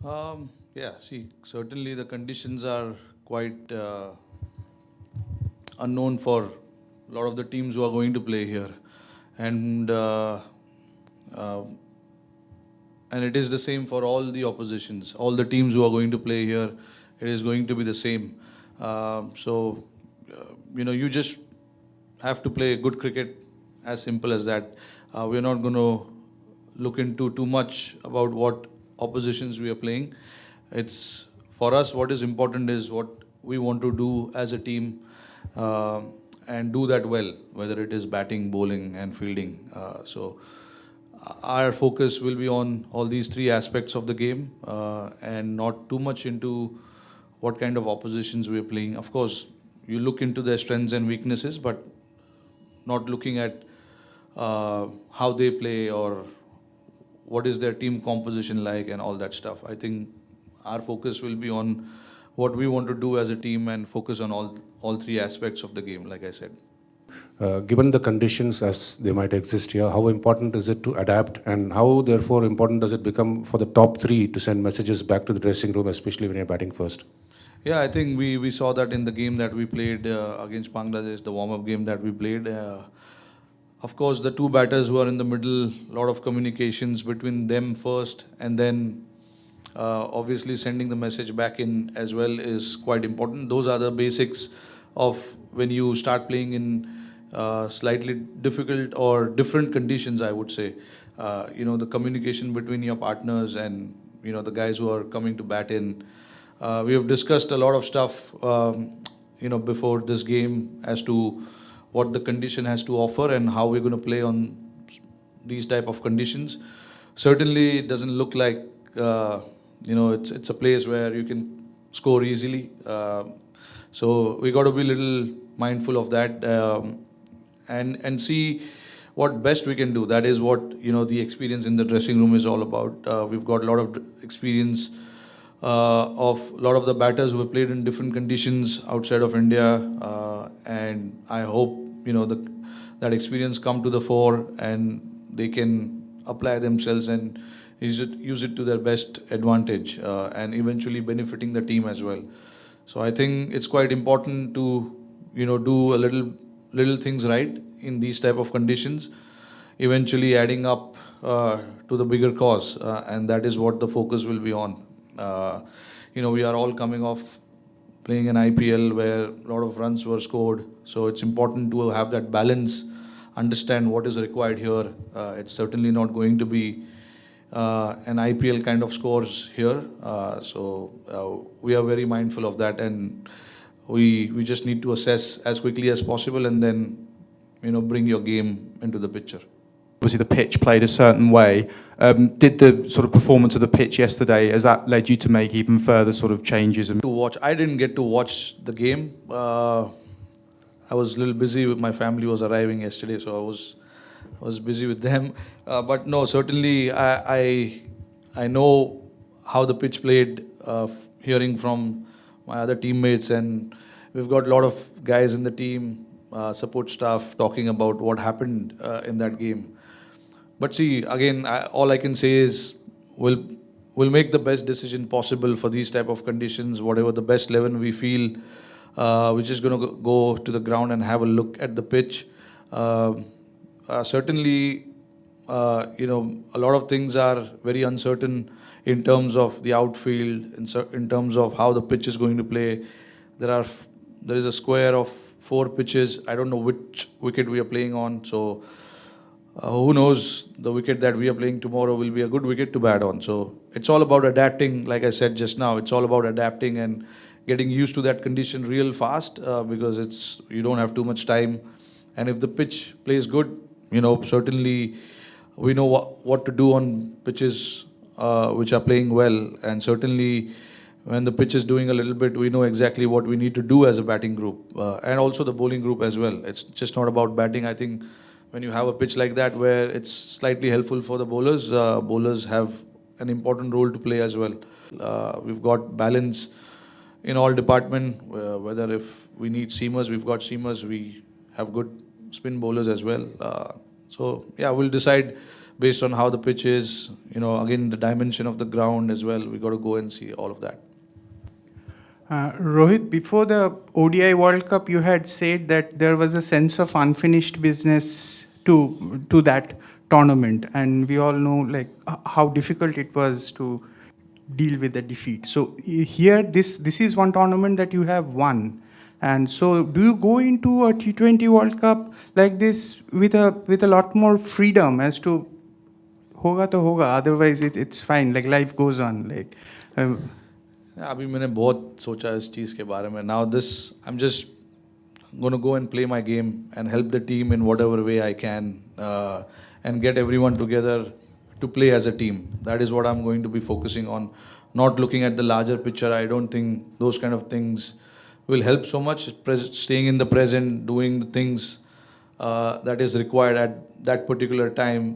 Yeah, see, certainly the conditions are quite unknown for a lot of the teams who are going to play here, and uh, and it is the same for all the oppositions, all the teams who are going to play here. It is going to be the same. You just have to play good cricket, as simple as that. We're not going to look into too much about what oppositions we are playing. It's for us, what is important is what we want to do as a team, uh, and do that well, whether it is batting, bowling, and fielding. Our focus will be on all these three aspects of the game, and not too much into what kind of oppositions we are playing. Of course, you look into their strengths and weaknesses, but not looking at how they play or what is their team composition like and all that stuff. I think our focus will be on what we want to do as a team and focus on all three aspects of the game, like I said. Given the conditions as they might exist here, how important is it to adapt, and how therefore important does it become for the top three to send messages back to the dressing room, especially when you're batting first? Yeah, I think we saw that in the game that we played against Bangladesh, the warm-up game that we played. Of course, the two batters who are in the middle, a lot of communications between them first, and then obviously sending the message back in as well is quite important. Those are the basics of when you start playing in slightly difficult or different conditions, I would say. The communication between your partners and the guys who are coming to bat in. We have discussed a lot of stuff, before this game as to what the condition has to offer and how we're going to play on these type of conditions. Certainly, it doesn't look like it's a place where you can score easily. So we got to be a little mindful of that, and see what best we can do. That is what the experience in the dressing room is all about. We've got a lot of experience of a lot of the batters who have played in different conditions outside of India, and I hope that experience come to the fore and they can apply themselves and use it to their best advantage, and eventually benefiting the team as well. So I think it's quite important to do a little things right in these type of conditions, eventually adding up to the bigger cause, and that is what the focus will be on. We are all coming off playing an IPL where a lot of runs were scored, so it's important to have that balance, understand what is required here. It's certainly not going to be an IPL kind of scores here, we are very mindful of that, and we just need to assess as quickly as possible and then bring your game into the picture. Obviously, the pitch played a certain way. Did the sort of performance of the pitch yesterday, has that led you to make even further sort of changes? To watch, I didn't get to watch the game. I was a little busy with my family was arriving yesterday, so I was busy with them. But no, certainly I know how the pitch played, hearing from my other teammates, and we've got a lot of guys in the team, support staff, talking about what happened in that game. But see, again, all I can say is we'll make the best decision possible for these type of conditions. Whatever the best 11 we feel, we're just going to go to the ground and have a look at the pitch. Certainly, a lot of things are very uncertain in terms of the outfield, in terms of how the pitch is going to play. There is a square of 4 pitches. I don't know which wicket we are playing on, so who knows, the wicket that we are playing tomorrow will be a good wicket to bat on. So it's all about adapting. Like I said just now, it's all about adapting and getting used to that condition real fast, because you don't have too much time. And if the pitch plays good, certainly we know what to do on pitches which are playing well. And certainly when the pitch is doing a little bit, we know exactly what we need to do as a batting group, and also the bowling group as well. It's just not about batting. I think when you have a pitch like that where it's slightly helpful for the bowlers have an important role to play as well. We've got balance in all department, whether if we need seamers, we've got seamers. We have good spin bowlers as well. So yeah, we'll decide based on how the pitch is, again, the dimension of the ground as well. We got to go and see all of that. Rohit, before the ODI World Cup, you had said that there was a sense of unfinished business to that tournament, and we all know like how difficult it was to deal with the defeat. So here, this is one tournament that you have won, and so do you go into a T20 World Cup like this with a lot more freedom as to hoga to hoga, otherwise it's fine, like life goes on, like. अभी मैंने बहुत सोचा इस चीज़ के बारे में. Now this, I'm just going to go and play my game and help the team in whatever way I can, and get everyone together to play as a team. That is what I'm going to be focusing on, not looking at the larger picture. I don't think those kind of things will help so much. Staying in the present, doing the things that is required at that particular time,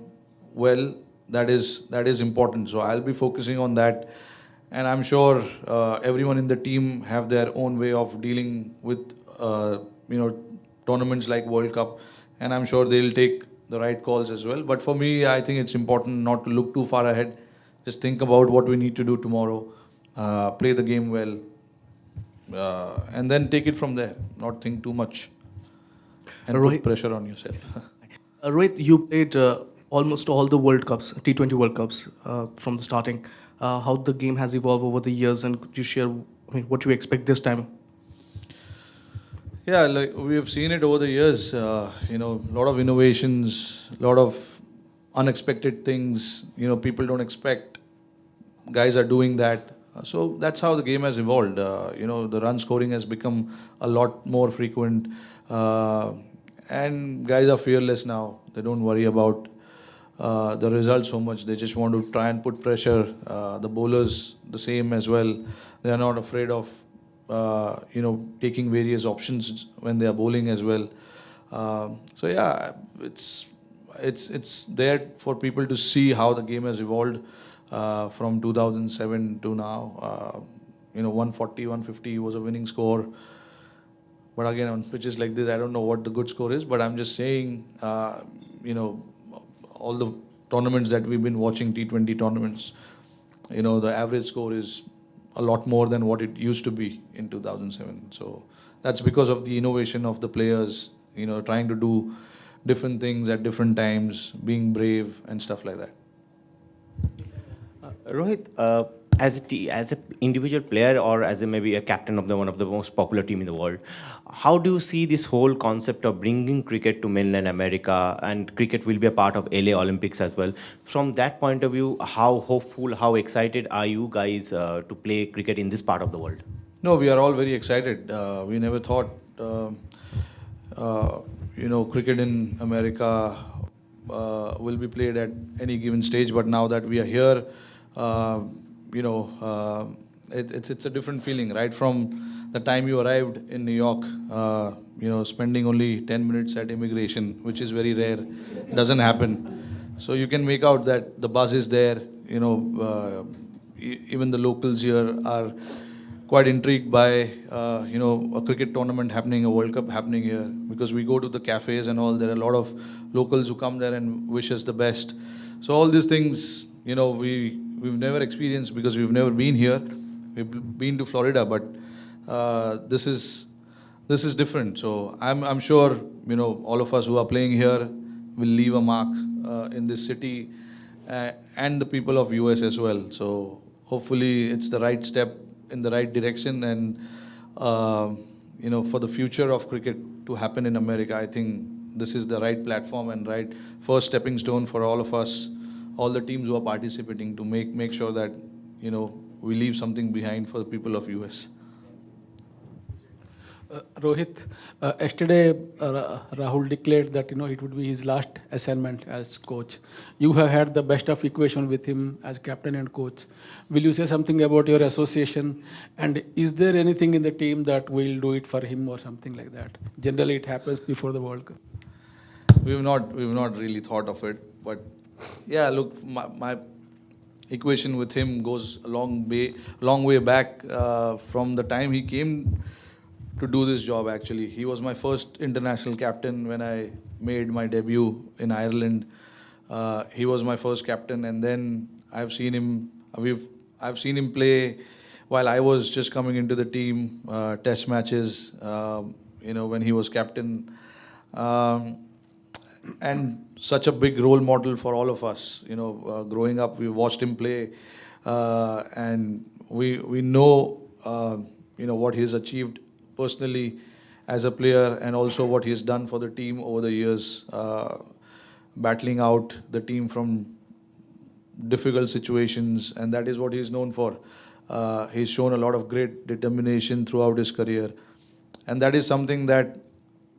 well, that is important. So I'll be focusing on that. And I'm sure everyone in the team have their own way of dealing with tournaments like World Cup, and I'm sure they'll take the right calls as well. But for me, I think it's important not to look too far ahead. Just think about what we need to do tomorrow, play the game well, and then take it from there. Not think too much and put pressure on yourself. Rohit, you played almost all the World Cups, T20 World Cups from the starting. How the game has evolved over the years, and could you share what you expect this time? Yeah, like we have seen it over the years. A lot of innovations, a lot of unexpected things. People don't expect. Guys are doing that. So that's how the game has evolved. The run scoring has become a lot more frequent, and guys are fearless now. They don't worry about the results so much. They just want to try and put pressure. The bowlers the same as well. They are not afraid of taking various options when they are bowling as well. So yeah, it's there for people to see how the game has evolved from 2007 to now. 140, 150 was a winning score. But again, on pitches like this, I don't know what the good score is. But I'm just saying, all the tournaments that we've been watching, T20 tournaments, the average score is a lot more than what it used to be in 2007. So that's because of the innovation of the players, trying to do different things at different times, being brave and stuff like that. Rohit, as an individual player or as maybe a captain of one of the most popular team in the world, how do you see this whole concept of bringing cricket to mainland America, and cricket will be a part of LA Olympics as well? From that point of view, how hopeful, how excited are you guys to play cricket in this part of the world? No, we are all very excited. We never thought, cricket in America will be played at any given stage. But now that we are here, it's a different feeling. Right from the time you arrived in New York, spending only 10 minutes at immigration, which is very rare, doesn't happen. So you can make out that the buzz is there. Even the locals here are quite intrigued by a cricket tournament happening, a World Cup happening here, because we go to the cafes and all. There are a lot of locals who come there and wish us the best. So all these things, we've never experienced because we've never been here. We've been to Florida, but this is different. So I'm sure all of us who are playing here will leave a mark in this city and the people of US as well. So hopefully it's the right step in the right direction, and for the future of cricket to happen in America, I think this is the right platform and right first stepping stone for all of us, all the teams who are participating, to make sure that we leave something behind for the people of US. Rohit, yesterday Rahul declared that it would be his last assignment as coach. You have had the best of equation with him as captain and coach. Will you say something about your association? And is there anything in the team that will do it for him or something like that? Generally, it happens before the World Cup. We've not really thought of it, but yeah, look, my equation with him goes a long way back from the time he came to do this job. Actually, he was my first international captain when I made my debut in Ireland. He was my first captain, and then I've seen him. I've seen him play while I was just coming into the team. Test matches, when he was captain, and such a big role model for all of us. Growing up, we watched him play, and we know what he's achieved personally as a player, and also what he's done for the team over the years, battling out the team from difficult situations, and that is what he's known for. He's shown a lot of great determination throughout his career, and that is something that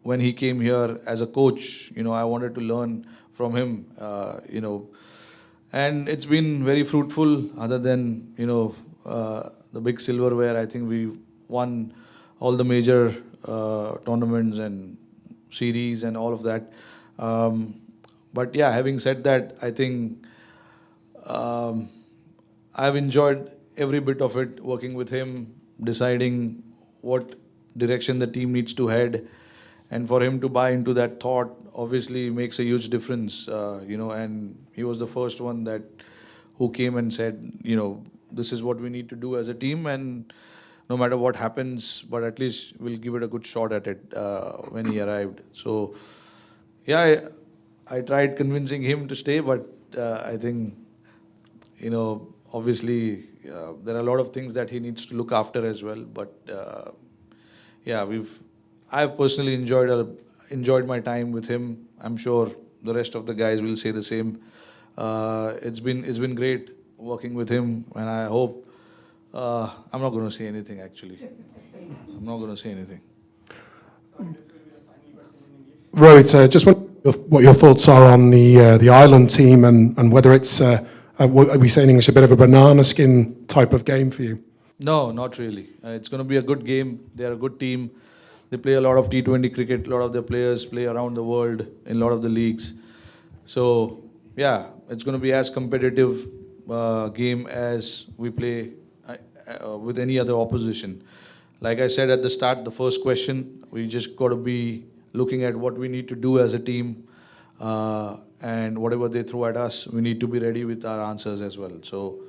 when he came here as a coach, I wanted to learn from him, and it's been very fruitful. Other than the big silverware, I think we won all the major tournaments and series and all of that. But yeah, having said that, I think I've enjoyed every bit of it, working with him, deciding what direction the team needs to head, and for him to buy into that thought obviously makes a huge difference. And he was the first one who came and said, this is what we need to do as a team, and no matter what happens, but at least we'll give it a good shot at it when he arrived. So, yeah, I tried convincing him to stay, but I think, obviously there are a lot of things that he needs to look after as well. But yeah, I've personally enjoyed my time with him. I'm sure the rest of the guys will say the same. It's been great working with him, and I hope. I'm not going to say anything, actually. I'm not going to say anything. Rohit, just what your thoughts are on the Ireland team, and whether it's, what are we saying in English, a bit of a banana skin type of game for you? No, not really. It's going to be a good game. They're a good team. They play a lot of T20 cricket. A lot of their players play around the world in a lot of the leagues. So, yeah, it's going to be as competitive game as we play with any other opposition. Like I said at the start, the first question, we just got to be looking at what we need to do as a team, and whatever they throw at us, we need to be ready with our answers as well. So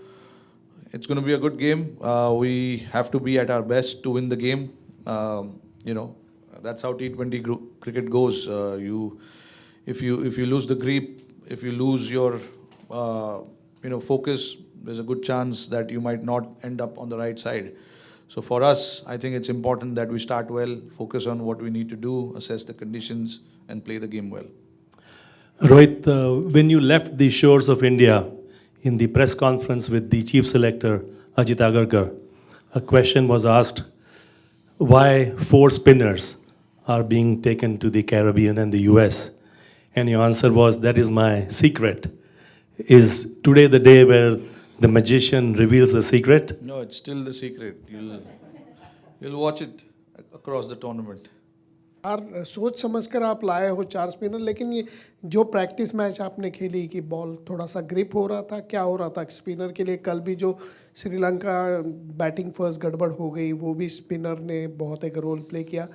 it's going to be a good game. We have to be at our best to win the game. That's how T20 cricket goes. If you lose the grip, if you lose your focus, there's a good chance that you might not end up on the right side. So for us, I think it's important that we start well, focus on what we need to do, assess the conditions, and play the game well. Rohit, when you left the shores of India in the press conference with the chief selector, Ajit Agarkar, a question was asked, why 4 spinners are being taken to the Caribbean and the US? And your answer was, that is my secret. Is today the day where the magician reveals the secret? No, it's still the secret. You'll watch it across the tournament. यार सोच समझकर आप लाए हो 4 spinner, लेकिन ये जो practice match आपने खेली कि बॉल थोड़ा सा ग्रिप हो रहा था, क्या हो रहा था स्पिनर के लिए? कल भी जो श्रीलंका बैटिंग फर्स्ट गड़बड़ हो गई, वो भी स्पिनर ने बहुत एक रोल प्ले किया.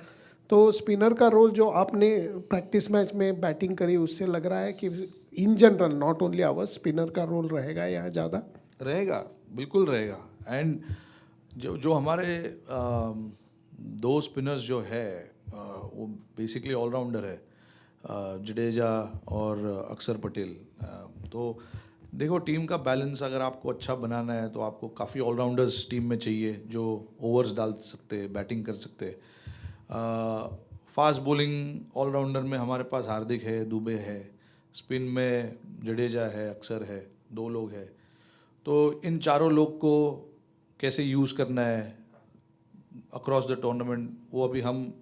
तो स्पिनर का रोल जो आपने प्रैक्टिस मैच में बैटिंग करी, उससे लग रहा है कि in general not only hours spinner का रोल रहेगा यहाँ ज़्यादा? रहेगा, बिल्कुल रहेगा. एंड जो हमारे 2 स्पिनर्स जो है वो बेसिकली ऑलराउंडर है, जडेजा और अक्षर पटेल. तो देखो, टीम का बैलेंस अगर आपको अच्छा बनाना है तो आपको काफ़ी ऑलराउंडर्स टीम में चाहिए जो ओवर्स डाल सकते, बैटिंग कर सकते. फास्ट बॉलिंग ऑलराउंडर में हमारे पास हार्दिक है, दुबे है, स्पिन में जडेजा है, अक्षर है, 2 लोग हैं. तो इन चारों लोग को कैसे यूज़ करना है अक्रॉस द टूर्नामेंट, वो अभी हम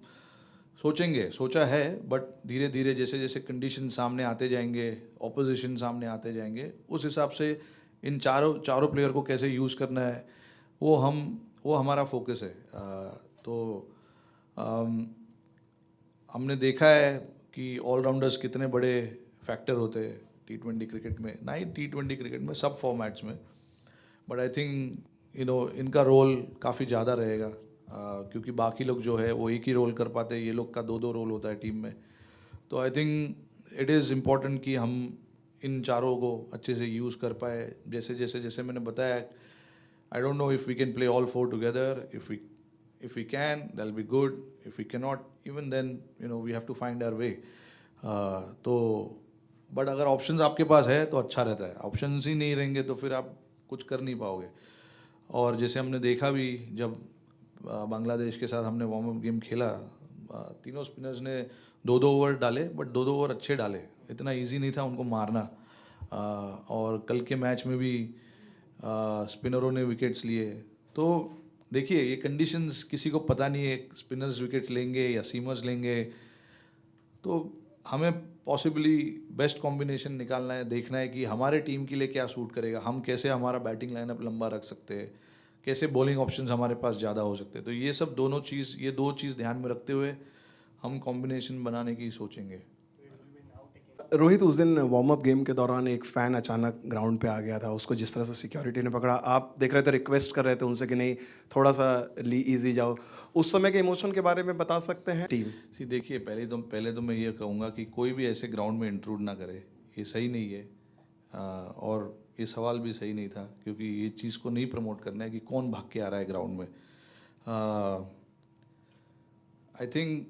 सोचा है. बट धीरे धीरे जैसे जैसे कंडीशन सामने आते जाएंगे, ऑपोजिशन सामने आते जाएंगे, उस हिसाब से इन चारों प्लेयर को कैसे यूज़ करना है वो हमारा फोकस है. तो हमने देखा है कि ऑलराउंडर्स कितने बड़े फैक्टर होते हैं T20 क्रिकेट में, ना ही T20 क्रिकेट में, सब फॉर्मेट्स में. बट आई थिंक इनका रोल काफ़ी ज़्यादा रहेगा, क्योंकि बाकी लोग जो है वो एक ही रोल कर पाते हैं, ये लोग का 2-2 रोल होता है टीम में. तो I think it is important कि हम इन चारों को अच्छे से यूज़ कर पाए. जैसे मैंने बताया, I don't know if we can play all four together. If we can, that'll be good. If we cannot, even then, we have to find our way. तो बट अगर ऑप्शंस आपके पास है तो अच्छा रहता है. ऑप्शंस ही नहीं रहेंगे तो फिर आप कुछ कर नहीं पाओगे. और जैसे हमने देखा भी, जब बांग्लादेश के साथ हमने वार्म अप गेम खेला, तीनों स्पिनर्स ने 2-2 ओवर डाले, बट 2-2 ओवर अच्छे डाले. इतना इजी नहीं था उनको मारना. और कल के मैच में भी स्पिनरों ने विकेट्स लिए. तो देखिए, ये कंडीशंस किसी को पता नहीं है, स्पिनर्स विकेट्स लेंगे या सीमर्स लेंगे. तो हमें पॉसिबली बेस्ट कॉम्बिनेशन निकालना है, देखना है कि हमारे टीम के लिए क्या सूट करेगा, हम कैसे हमारा बैटिंग लाइनअप लंबा रख सकते हैं, कैसे बॉलिंग ऑप्शंस हमारे पास ज़्यादा हो सकते हैं. तो ये सब ये दो चीज़ ध्यान में रखते हुए हम कॉम्बिनेशन बनाने की सोचेंगे. रोहित, उस दिन वार्म अप गेम के दौरान एक फ़ैन अचानक ग्राउंड पे आ गया था. उसको जिस तरह से सिक्योरिटी ने पकड़ा, आप देख रहे थे, रिक्वेस्ट कर रहे थे उनसे कि नहीं, थोड़ा सा ईजी जाओ. उस समय के इमोशन के बारे में बता सकते हैं टीम? देखिए, पहले तो मैं ये कहूँगा कि कोई भी ऐसे ग्राउंड में इंट्रूड ना करे. ये सही नहीं है. और ये सवाल भी सही नहीं था, क्योंकि ये चीज़ को नहीं प्रमोट करना है कि कौन भाग के आ रहा है ग्राउंड में. आई थिंक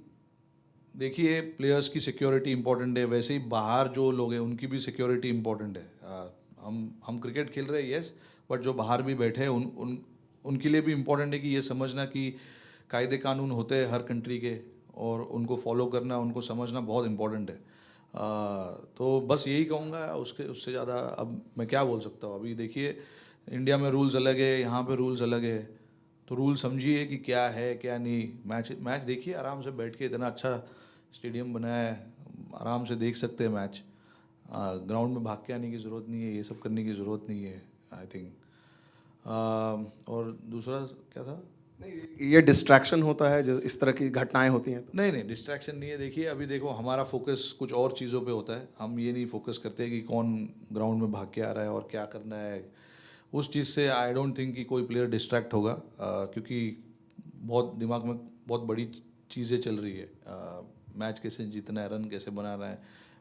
देखिए, प्लेयर्स की सिक्योरिटी इंपॉर्टेंट है, वैसे ही बाहर जो लोग हैं उनकी भी सिक्योरिटी इंपॉर्टेंट है. हम क्रिकेट खेल रहे हैं, यस, बट जो बाहर भी बैठे हैं उनके लिए भी इम्पोर्टेंट है कि ये समझना कि कायदे कानून होते हैं हर कंट्री के, और उनको फॉलो करना, उनको समझना बहुत इम्पोर्टेंट है. तो बस यही कहूँगा. उससे ज़्यादा अब मैं क्या बोल सकता हूँ. अभी देखिए, इंडिया में रूल्स अलग है, यहाँ पे रूल्स अलग है. तो रूल समझिए कि क्या है क्या नहीं. मैच देखिए आराम से बैठ के, इतना अच्छा स्टेडियम बनाया है, आराम से देख सकते हैं मैच. ग्राउंड में भाग के आने की ज़रूरत नहीं है, ये सब करने की ज़रूरत नहीं है, आई थिंक. और दूसरा क्या था? नहीं, ये डिस्ट्रैक्शन होता है जो इस तरह की घटनाएं होती हैं? नहीं, डिस्ट्रैक्शन नहीं है. देखिए, अभी देखो, हमारा फोकस कुछ और चीज़ों पे होता है. हम ये नहीं फोकस करते कि कौन ग्राउंड में भाग के आ रहा है और क्या करना है. उस चीज़ से आई डोंट थिंक कि कोई प्लेयर डिस्ट्रैक्ट होगा, क्योंकि बहुत दिमाग में बहुत बड़ी चीज़ें चल रही है. मैच कैसे जीतना है, रन कैसे बनाना है,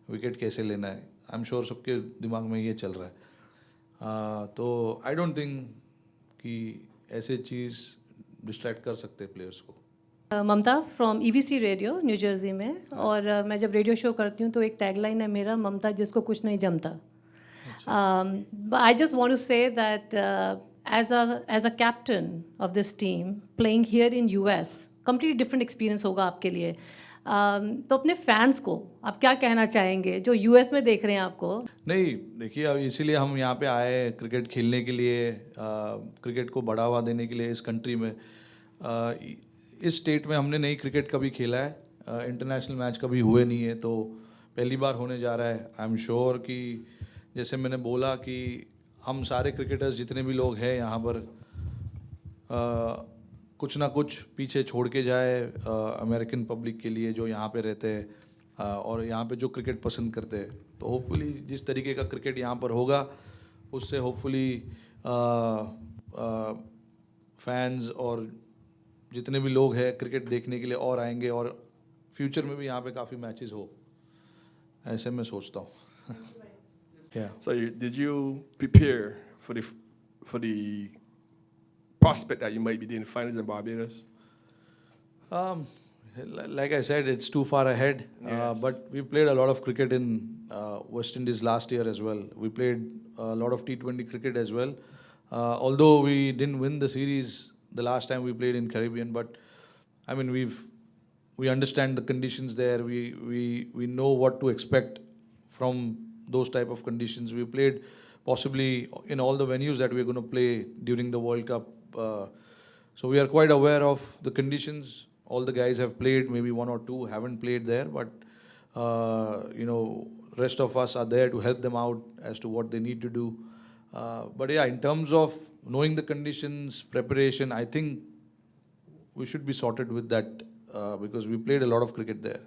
विकेट कैसे लेना है. आई एम श्योर सबके दिमाग में ये चल रहा है. तो आई डोंट थिंक कि ऐसे चीज़ डिस्ट्रैक्ट कर सकते हैं प्लेयर्स को. Mamta from EBC radio, New Jersey में. और मैं जब रेडियो शो करती हूँ तो एक टैगलाइन है मेरा, ममता जिसको कुछ नहीं जमता. I just want to say that as a captain of this team playing here in US, completely different experience होगा आपके लिए. तो अपने फैंस को आप क्या कहना चाहेंगे जो US में देख रहे हैं आपको? नहीं, देखिए, अब इसीलिए हम यहाँ पे आए क्रिकेट खेलने के लिए, क्रिकेट को बढ़ावा देने के लिए इस कंट्री में. इस स्टेट में हमने नहीं क्रिकेट कभी खेला है, इंटरनेशनल मैच कभी हुए नहीं है, तो पहली बार होने जा रहा है. आई एम श्योर कि जैसे मैंने बोला कि हम सारे क्रिकेटर्स जितने भी लोग हैं यहाँ पर, कुछ ना कुछ पीछे छोड़ के जाए अमेरिकन पब्लिक के लिए जो यहाँ पे रहते हैं, और यहाँ पे जो क्रिकेट पसंद करते हैं. तो होपफुली जिस तरीके का क्रिकेट यहाँ पर होगा, उससे होपफुली फैंस और जितने भी लोग हैं क्रिकेट देखने के लिए और आएंगे, और फ्यूचर में भी यहाँ पे काफ़ी मैचेस हो, ऐसे मैं सोचता हूँ. Yeah. So did you prepare for the prospect that you might be doing finals in Barbados? Like I said, it's too far ahead. But we played a lot of cricket in West Indies last year as well. We played a lot of T20 cricket as well. Although we didn't win the series the last time we played in Caribbean, but I mean we understand the conditions there. We know what to expect from those type of conditions. We played possibly in all the venues that we're going to play during the World Cup. So we are quite aware of the conditions. All the guys have played, maybe one or two haven't played there, but rest of us are there to help them out as to what they need to do. But yeah, in terms of knowing the conditions, preparation, I think we should be sorted with that, because we played a lot of cricket there.